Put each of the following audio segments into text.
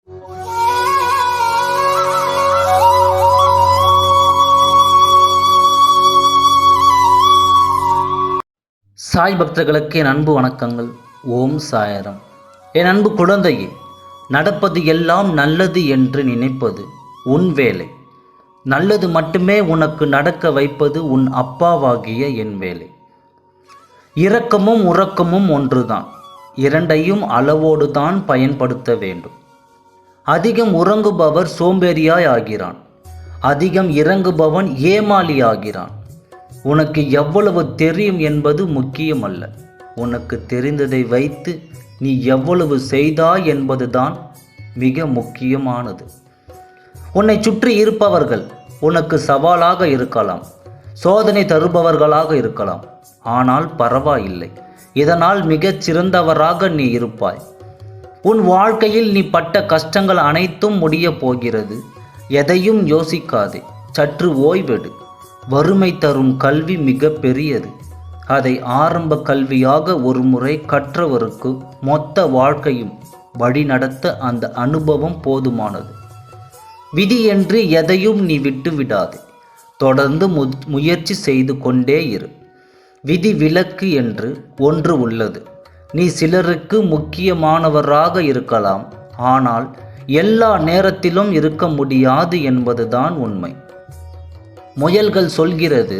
சாய் பக்தர்களுக்கு என் அன்பு வணக்கங்கள். ஓம் சாயரம். என் அன்பு குழந்தையே, நடப்பது எல்லாம் நல்லது என்று நினைப்பது உன் வேலை. நல்லது மட்டுமே உனக்கு நடக்க வைப்பது உன் அப்பாவாகிய என் வேலை. இரக்கமும் உறக்கமும் ஒன்றுதான். இரண்டையும் அளவோடு தான் பயன்படுத்த வேண்டும். அதிகம் உறங்குபவர் சோம்பேறியாய் ஆகிறான். அதிகம் இறங்குபவன் ஏமாளி ஆகிறான். உனக்கு எவ்வளவு தெரியும் என்பது முக்கியமல்ல. உனக்கு தெரிந்ததை வைத்து நீ எவ்வளவு செய்தாய் என்பதுதான் மிக முக்கியமானது. உன்னை சுற்றி இருப்பவர்கள் உனக்கு சவாலாக இருக்கலாம், சோதனை தருபவர்களாக இருக்கலாம். ஆனால் பரவாயில்லை, இதனால் மிகச் சிறந்தவராக நீ இருப்பாய். உன் வாழ்க்கையில் நீ பட்ட கஷ்டங்கள் அனைத்தும் முடியப் போகிறது. எதையும் யோசிக்காதே, சற்று ஓய்வெடு. வறுமை தரும் கல்வி மிக பெரியது. அதை ஆரம்ப கல்வியாக ஒரு முறை கற்றவருக்கு மொத்த வாழ்க்கையும் வழிநடத்த அந்த அனுபவம் போதுமானது. விதி என்று எதையும் நீ விட்டு விடாதே. தொடர்ந்து முயற்சி செய்து கொண்டே இரு. விதி விலக்கு என்று ஒன்று உள்ளது. நீ சிலருக்கு முக்கியமானவராக இருக்கலாம், ஆனால் எல்லா நேரத்திலும் இருக்க முடியாது என்பதுதான் உண்மை. முயல்கள் சொல்கிறது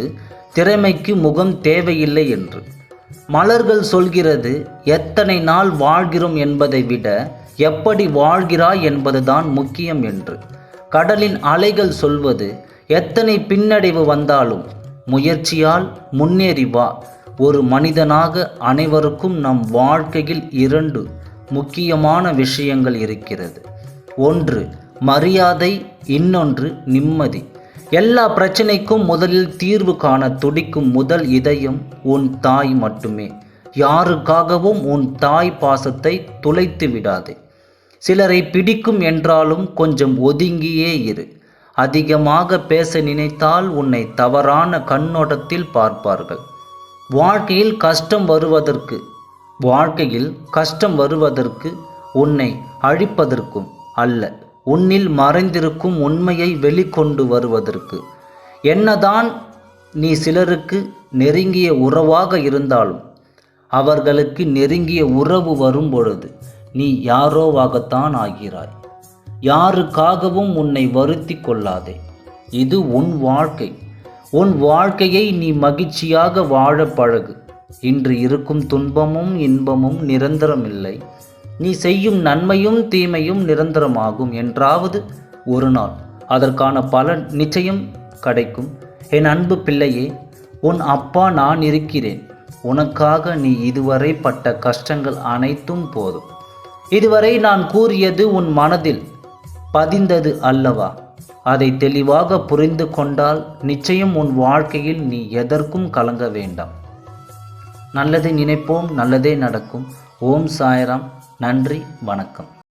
திறமைக்கு முகம் தேவையில்லை என்று. மலர்கள் சொல்கிறது எத்தனை நாள் வாழ்கிறோம் என்பதை விட எப்படி வாழ்கிறாய் என்பதுதான் முக்கியம் என்று. கடலின் அலைகள் சொல்வது எத்தனை பின்னடைவு வந்தாலும் முயற்சியால் முன்னேறி வா. ஒரு மனிதனாக அனைவருக்கும் நம் வாழ்க்கையில் இரண்டு முக்கியமான விஷயங்கள் இருக்கிறது. ஒன்று மரியாதை, இன்னொன்று நிம்மதி. எல்லா பிரச்சனைக்கும் முதலில் தீர்வு காண துடிக்கும் முதல் இதயம் உன் தாய் மட்டுமே. யாருக்காகவும் உன் தாய் பாசத்தை துளைத்து விடாதே. சிலரை பிடிக்கும் என்றாலும் கொஞ்சம் ஒதுங்கியே இரு. அதிகமாக பேச நினைத்தால் உன்னை தவறான கண்ணோட்டத்தில் பார்ப்பார்கள். வாழ்க்கையில் கஷ்டம் வருவதற்கு உன்னை அழிப்பதற்கும் அல்ல, உன்னில் மறைந்திருக்கும் உண்மையை வெளிக்கொண்டு வருவதற்கு. என்னதான் நீ சிலருக்கு நெருங்கிய உறவாக இருந்தாலும் அவர்களுக்கு நெருங்கிய உறவு வரும் பொழுது நீ யாரோவாகத்தான் ஆகிறாய். யாருக்காகவும் உன்னை வருத்தி கொள்ளாதே. இது உன் வாழ்க்கை. உன் வாழ்க்கையை நீ மகிழ்ச்சியாக வாழ பழகு. இன்று இருக்கும் துன்பமும் இன்பமும் நிரந்தரமில்லை. நீ செய்யும் நன்மையும் தீமையும் நிரந்தரமாகும். என்றாவது ஒரு நாள் அதற்கான பலன் நிச்சயம் கிடைக்கும். என் அன்பு பிள்ளையே, உன் அப்பா நான் இருக்கிறேன். உனக்காக நீ இதுவரை பட்ட கஷ்டங்கள் அனைத்தும் போதும். இதுவரை நான் கூறியது உன் மனதில் பதிந்தது அல்லவா? அதை தெளிவாக புரிந்து கொண்டால் நிச்சயம் உன் வாழ்க்கையில் நீ எதற்கும் கலங்க வேண்டாம். நல்லதை நினைப்போம், நல்லதே நடக்கும். ஓம் சாய்ராம். நன்றி, வணக்கம்.